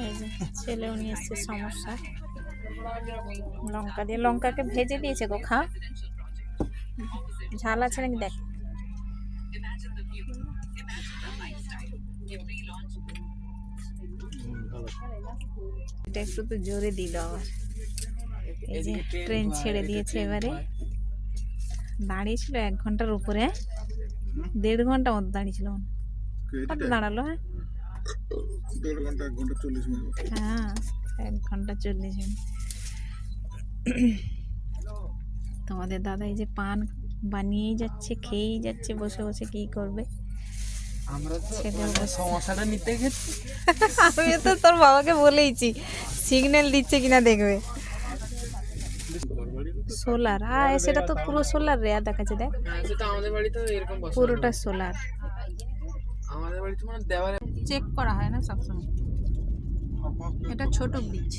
এই যে ছেলেও নিয়ে এসছে সমস্যা, লঙ্কা দিয়ে, লঙ্কাকে ভেজে দিয়েছে গো, খা, ঝাল আছে নাকি দেখ। এটা একটু তো জোরে দিল আবার। এই যে ট্রেন ছেড়ে দিয়েছে এবারে। দাঁড়িয়েছিল 1 ঘন্টার উপরে, 1.5 ঘন্টা মতো দাঁড়িয়েছিল। কত দাঁড়ালো? হ্যাঁ 1.5 ঘন্টা, 1 ঘন্টা 40 মিনিট। হ্যাঁ 1 ঘন্টা 40 মিনিট। তোমাদের দাদা এই যে পান বানিয়েই যাচ্ছে, খেয়েই যাচ্ছে, বসে বসে কি করবে। আমরা তো সমস্যাটা নিতে গেছি। আমি তো তোর বাবাকে বলেইছি সিগন্যাল দিচ্ছে কিনা দেখবে। সোলার, হ্যাঁ সেটা তো পুরো সোলার রে, দেখাচ্ছে দেখ, সেটা আমাদের বাড়িতেও এরকম পুরোটা সোলার। আমাদের বাড়িতে মানে দেওয়ালে চেক করা হয় না সবসময়। এটা ছোট ব্রিজ।